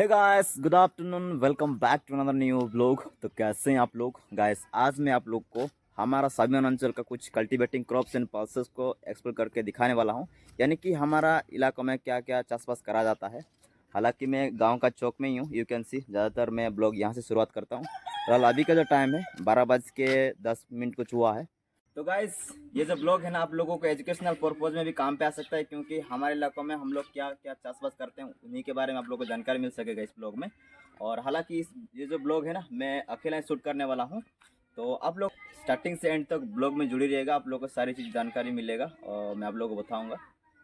Hey guys, good afternoon, welcome back to another new vlog. तो कैसे हैं आप लोग गाइस? आज मैं आप लोग को हमारा साबियन अंचल का कुछ कल्टीवेटिंग क्रॉप्स एंड पल्सेस को एक्सप्लोर करके दिखाने वाला हूं। यानी कि हमारा इलाकों में क्या क्या चाषबास करा जाता है। हालांकि मैं गांव का चौक में ही हूं, यू कैन सी। ज़्यादातर मैं ब्लॉग यहां से शुरुआत करता हूं। फिलहाल अभी का जो टाइम है 12:10 कुछ हुआ है। तो गाइस, ये जो ब्लॉग है ना, आप लोगों को एजुकेशनल पर्पज में भी काम पे आ सकता है, क्योंकि हमारे इलाकों में हम लोग क्या क्या चाषबास करते हैं उन्हीं के बारे में आप लोगों को जानकारी मिल सकेगा इस ब्लॉग में। और हालांकि ये जो ब्लॉग है ना, मैं अकेला शूट करने वाला हूँ। तो आप लोग स्टार्टिंग से एंड तक ब्लॉग में जुड़ी रहिएगा, आप लोगों को सारी चीज़ जानकारी मिलेगा और मैं आप लोगों को बताऊँगा।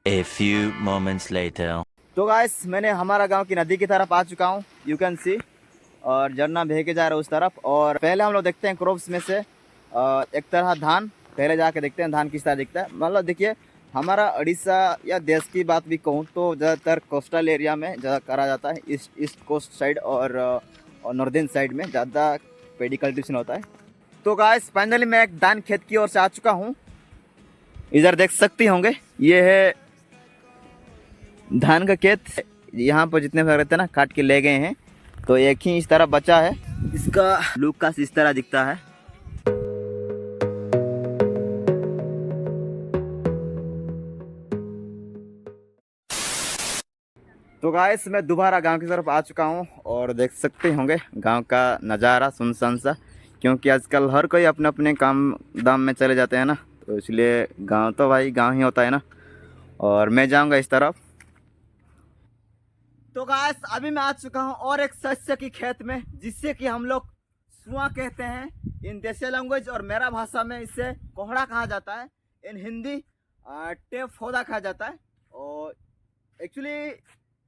A few moments later. तो गाइस, मैंने हमारा गाँव की नदी की तरफ आ चुका हूँ, यू कैन सी। और झरना बह के जा रहा है उस तरफ। और पहले हम लोग देखते हैं क्रॉप्स में से एक तरह धान। पहले जाके देखते हैं धान किस तरह दिखता है। मतलब देखिए, हमारा उड़ीसा या देश की बात भी कहूँ तो ज़्यादातर कोस्टल एरिया में ज़्यादा करा जाता है। ईस्ट कोस्ट साइड और नॉर्दर्न साइड में ज़्यादा पेडी कल्टीवेशन होता है। तो गाइस, फाइनली मैं एक धान खेत की ओर से आ चुका हूँ। इधर देख सकते होंगे, ये है धान का खेत। यहाँ पर जितने भाग रहते हैं ना, काट के ले गए हैं। तो एक ही इस तरह बचा है। इसका लुक का इस तरह दिखता है। तो गाइस, मैं दोबारा गांव की तरफ आ चुका हूं और देख सकते होंगे गांव का नज़ारा सुनसान सा। क्योंकि आजकल हर कोई अपने अपने काम दाम में चले जाते हैं ना, तो इसलिए गांव तो भाई गांव ही होता है ना। और मैं जाऊंगा इस तरफ। तो गाइस, अभी मैं आ चुका हूं और एक शस्य की खेत में, जिससे कि हम लोग सुआ कहते हैं इन देसी लैंग्वेज, और मेरा भाषा में इसे कोहड़ा कहा जाता है। इन हिंदी टेप फौदा कहा जाता है। और एक्चुअली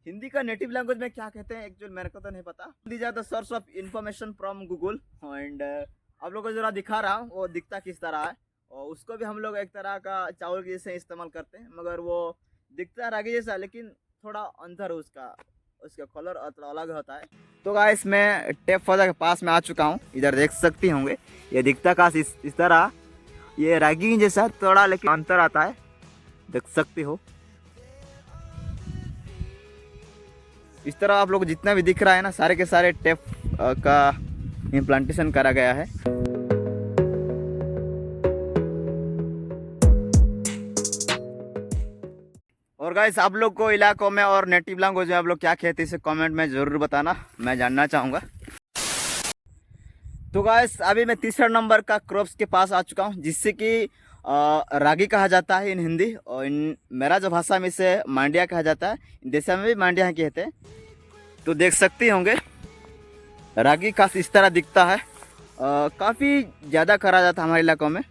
हिंदी का नेटिव लैंग्वेज में क्या कहते हैं एक्चुअली मेरे को तो नहीं पता। These are the source of information from Google. And आप लोगों को जरा दिखा रहा हूँ वो दिखता किस तरह है। और उसको भी हम लोग एक तरह का चावल के जैसे इस्तेमाल करते हैं, मगर वो दिखता रागी जैसा, लेकिन थोड़ा अंतर है उसका उसका कलर थोड़ा अलग होता है। तो गाइस, मैं टेप फौजा के पास में आ चुका हूँ। इधर देख सकती होंगे, ये दिखता का इस तरह, ये रागी जैसा थोड़ा, लेकिन अंतर आता है, देख सकते हो। इस तरह आप लोग जितना भी दिख रहा है ना, सारे के सारे टेप का इम्प्लांटेशन करा गया है। और गाइस, आप लोग को इलाकों में और नेटिव लैंग्वेज में आप लोग क्या कहते हैं इसे कमेंट में ज़रूर बताना, मैं जानना चाहूँगा। तो गाइस, अभी मैं तीसरा नंबर का क्रॉप्स के पास आ चुका हूँ, जिससे कि रागी कहा जाता है इन हिंदी, और इन मेरा जो भाषा में इसे मांडिया कहा जाता है। इन देशा में भी मांडिया कहते हैं। तो देख सकते होंगे रागी का इस तरह दिखता है। काफ़ी ज़्यादा करा जाता है हमारे इलाकों में।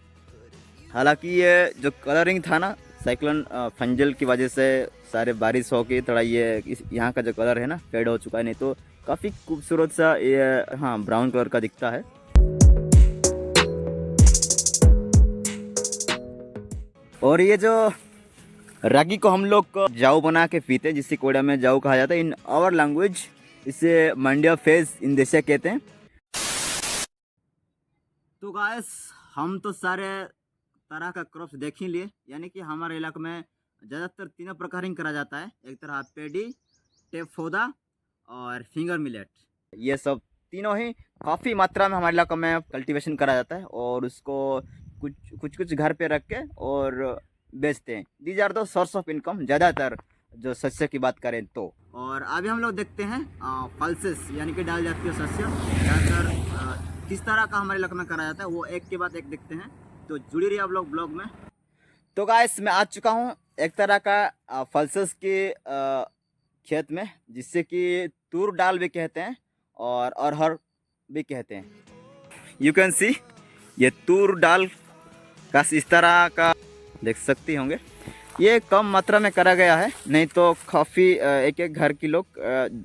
हालांकि ये जो कलरिंग था ना, साइक्लोन फंजल की वजह से सारे बारिश हो के थोड़ा ये यहाँ का जो कलर है ना फेड हो चुका है। नहीं तो काफ़ी खूबसूरत सा ये, हाँ, ब्राउन कलर का दिखता है। और ये जो रागी को हम लोग जाऊ बना के पीते हैं, जिससे कोयडा में जाऊ कहा जाता है इन आवर लैंग्वेज। इसे मंडिया फेज इन देशा कहते हैं। तो गाइस, हम तो सारे तरह का क्रॉप्स देख ही लिए। यानी कि हमारे इलाके में ज़्यादातर तीनों प्रकार ही करा जाता है। एक तरह पेडी, टेप फौदा और फिंगर मिलेट। ये सब तीनों ही काफ़ी मात्रा में हमारे इलाके में कल्टीवेशन करा जाता है, और उसको कुछ कुछ घर पे रख के और बेचते हैं। These are the source of income ज़्यादातर, जो शस्य की बात करें तो। और अभी हम लोग देखते हैं पल्सेस, यानी कि डाल जाती है शस्य। ज़्यादातर किस तरह का हमारे इलाके में करा जाता है वो एक के बाद एक देखते हैं। तो जुड़ी रहिए आप लोग ब्लॉग में। तो गाइस, मैं आ चुका हूँ एक तरह का पल्सेस के खेत में, जिससे कि तूर दाल भी कहते हैं और अरहर भी कहते हैं। यू कैन सी, ये तूर दाल का इस तरह का देख सकती होंगे। ये कम मात्रा में करा गया है, नहीं तो काफ़ी एक एक घर के लोग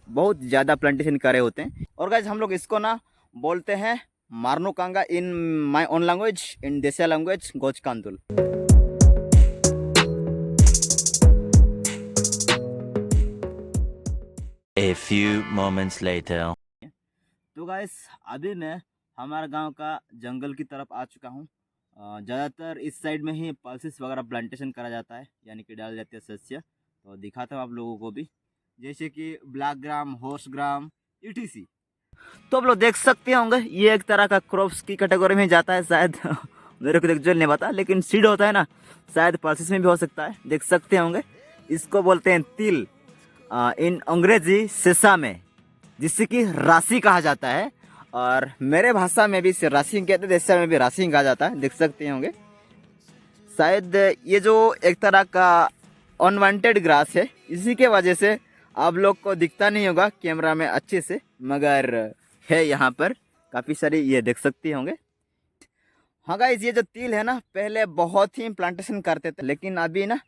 बहुत ज़्यादा प्लांटेशन करे होते हैं। और गाइस, हम लोग इसको ना बोलते हैं मारनो कांगा in my own language, in Desia language गोच कांदुल। A few moments later. तो गाइस, अभी मैं हमारा गांव का जंगल की तरफ आ चुका हूँ। ज़्यादातर इस साइड में ही पल्सेस वगैरह प्लांटेशन करा जाता है, यानी कि डाल जाते हैं शस्य। तो दिखाता हूँ आप लोगों को भी। जैसे कि ब्लैक ग्राम, हॉर्स ग्राम, ईटीसी। तो आप लोग देख सकते होंगे ये एक तरह का क्रॉप्स की कैटेगरी में जाता है शायद मेरे को एक्चुअली नहीं पता, लेकिन सीड होता है ना, शायद पल्सेस में भी हो सकता है। देख सकते होंगे इसको बोलते हैं तिल, इन अंग्रेजी सेसामे, जिससे कि राशि कहा जाता है, और मेरे भाषा में भी इसे राशि कहते हैं, देशा में भी राशि कहा जाता है। देख सकते होंगे शायद ये जो एक तरह का अनवांटेड ग्रास है, इसी के वजह से आप लोग को दिखता नहीं होगा कैमरा में अच्छे से, मगर है यहाँ पर काफ़ी सारी, ये देख सकते होंगे। हाँ गाइस, ये जो तिल है ना, पहले बहुत ही प्लांटेशन करते थे, लेकिन अभी ना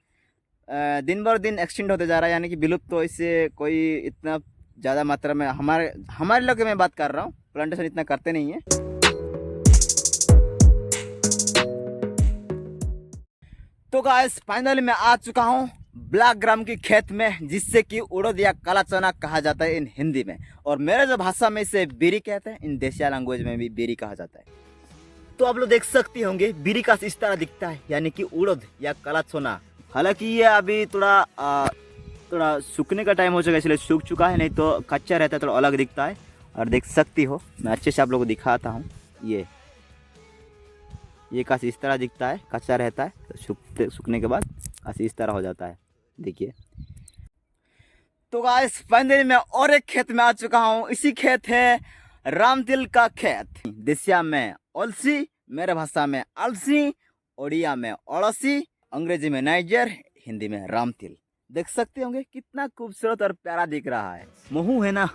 दिन बर दिन एक्सटेंड होते जा रहा है, यानी कि विलुप्त। तो इससे कोई इतना ज़्यादा मात्रा में हमारे इलाके में बात कर रहा हूँ, प्लांटेशन इतना करते नहीं है। तो गाइस फाइनली मैं आ चुका हूँ ब्लैक ग्राम की खेत में, जिससे कि उड़द या काला चना कहा जाता है इन हिंदी में, और मेरे जो भाषा में इसे बीरी कहते हैं, इन देसिया लैंग्वेज में भी बीरी कहा जाता है। तो आप लोग देख सकते होंगे बीरी का इस तरह दिखता है, यानी कि उड़द या काला चना। हालांकि ये अभी थोड़ा सूखने का टाइम हो चुका है, इसलिए सूख चुका है, नहीं तो कच्चा रहता है, थोड़ा अलग दिखता है। और देख सकती हो, मैं अच्छे से आप लोगों को दिखाता हूँ। ये काशी इस तरह दिखता है, कच्चा रहता है, तो सूखने के बाद काशी इस तरह हो जाता है, देखिए। तो गाइस फाइनली मैं और एक खेत में आ चुका हूँ। इसी खेत है रामतिल का खेत, देसिया में अलसी, मेरे भाषा में अलसी, ओडिया में अड़सी, अंग्रेजी में नाइजर, हिंदी में रामतिल। देख सकते होंगे कितना खूबसूरत और प्यारा दिख रहा है। महू है ना,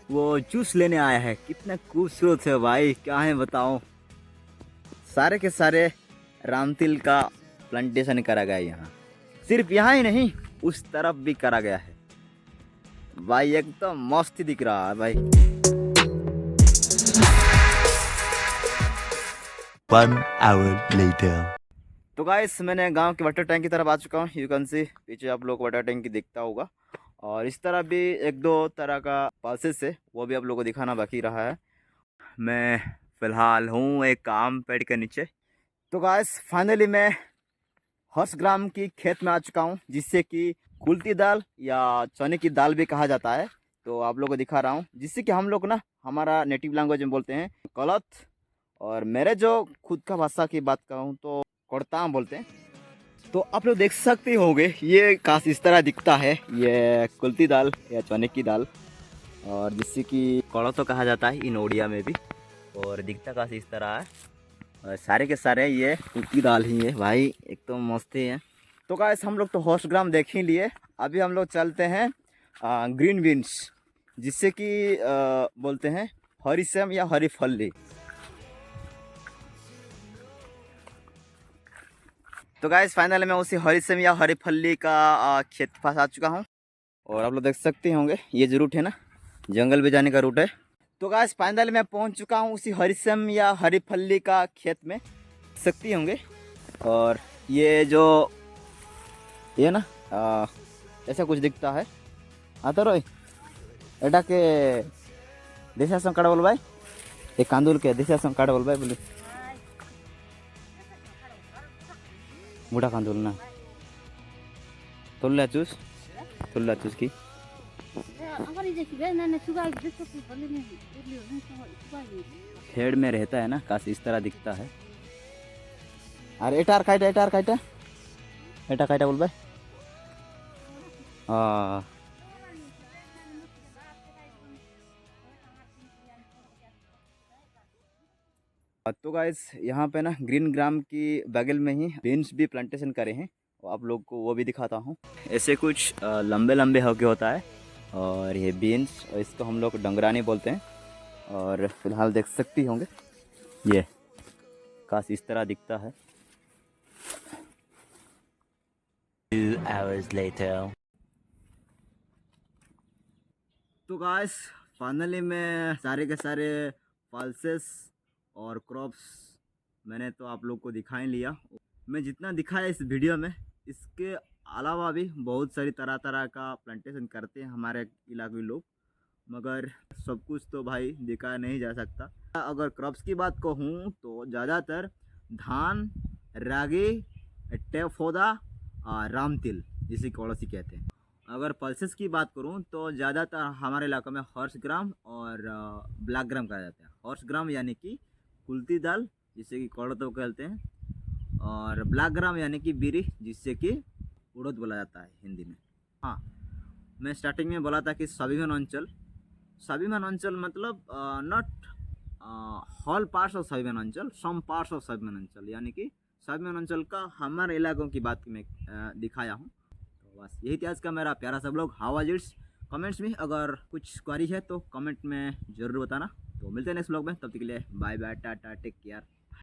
वो जूस लेने आया है, कितना खूबसूरत है भाई, क्या है बताओ। सारे के सारे रामतिल का प्लांटेशन करा गया है यहाँ, सिर्फ यहाँ ही नहीं, उस तरफ भी करा गया है भाई, एकदम मस्त दिख रहा है भाई। 1 hour later. तो गाइस मैंने गांव के वाटर टैंक की तरफ आ चुका हूँ। यू कैन सी पीछे आप लोग वाटर टैंक की दिखता होगा, और इस तरह भी एक दो तरह का पल्सेस है, वो भी आप लोगों को दिखाना बाकी रहा है। मैं फ़िलहाल हूँ एक आम पेड़ के नीचे। तो गाइस फाइनली मैं हर्ष ग्राम की खेत में आ चुका हूँ, जिससे कि कुल्ती दाल या चने की दाल भी कहा जाता है। तो आप लोगों को दिखा रहा हूँ, जिससे कि हम लोग ना, हमारा नेटिव लैंग्वेज में बोलते हैं कलथ, और मेरे जो खुद का भाषा की बात करूँ तो कोड़ताम बोलते हैं। तो आप लोग देख सकते होंगे ये काश इस तरह दिखता है, ये कुल्ती दाल या चने की दाल, और जिससे कि कड़ो तो कहा जाता है इन ओडिया में भी, और दिखता काश इस तरह है। और सारे के सारे ये कुल्ती दाल ही है भाई, एक तो मस्त ही है। तो गाइस हम लोग तो हॉर्स ग्राम देख ही लिए, अभी हम लोग चलते हैं ग्रीन बीन्स, जिससे कि बोलते हैं हरी सेम या हरी फल्ली। तो गाइस फाइनली मैं उसी हरी सेम या हरी फल्ली का खेत के पास आ चुका हूँ, और आप लोग देख सकते होंगे ये जो रूट है ना, जंगल में जाने का रूट है। तो गाइस फाइनली मैं पहुँच चुका हूँ उसी हरी सेम या हरी फल्ली का खेत में, देख सकते होंगे। और ये जो ये ना ऐसा कुछ दिखता है। आता रोई एटा के देशा संकट बोल भाई, एक कांदुल के देशा संकट बोल भाई, बोले बूढ़ा कांदुल ना तुल्ला चूस की हेड में रहता है ना, काश इस तरह दिखता है। अरे एटार काइटा बोल भाई। हाँ तो गाइस यहाँ पे ना ग्रीन ग्राम की बगल में ही बीन्स भी प्लांटेशन करे हैं, और आप लोग को वो भी दिखाता हूँ। ऐसे कुछ लंबे लंबे होके होता है, और ये बीन्स, और इसको हम लोग डंगरानी बोलते हैं। और फिलहाल देख सकती होंगे ये काश इस तरह दिखता है। 2 hours later. तो गाइस फाइनली मैं सारे के सारे पल्सेस और क्रॉप्स मैंने तो आप लोग को दिखा ही लिया। मैं जितना दिखाया इस वीडियो में, इसके अलावा भी बहुत सारी तरह तरह का प्लांटेशन करते हैं हमारे इलाके लोग, मगर सब कुछ तो भाई दिखाया नहीं जा सकता। अगर क्रॉप्स की बात कहूँ तो ज़्यादातर धान, रागी, टेफोदा, रामतिल जिसे कोड़सी कहते हैं, अगर पल्सेस की बात करूं तो ज़्यादातर हमारे इलाके में हॉर्स ग्राम और ब्लैक ग्राम कहा जाता है। हॉर्स ग्राम यानी कि कुल्ती दाल जिसे कि कोड़ो तो कहते हैं, और ब्लैक ग्राम यानी कि बीरी जिससे कि उड़द बोला जाता है हिंदी में। हाँ, मैं स्टार्टिंग में बोला था कि स्वाभिमान अंचल मतलब नॉट होल पार्ट्स ऑफ स्वाभिमान अंचल, सम पार्ट्स ऑफ स्वाभिमान अंचल, यानी कि स्वाभिमान अंचल का हमारे इलाकों की बात मैं दिखाया हूँ। तो बस यही थी आज का मेरा प्यारा सब लोग। How was it's? कमेंट्स में अगर कुछ क्वारी है तो कमेंट में ज़रूर बताना। तो मिलते हैं नेक्स्ट ब्लॉग में, तब तक के लिए bye bye, tata, take care.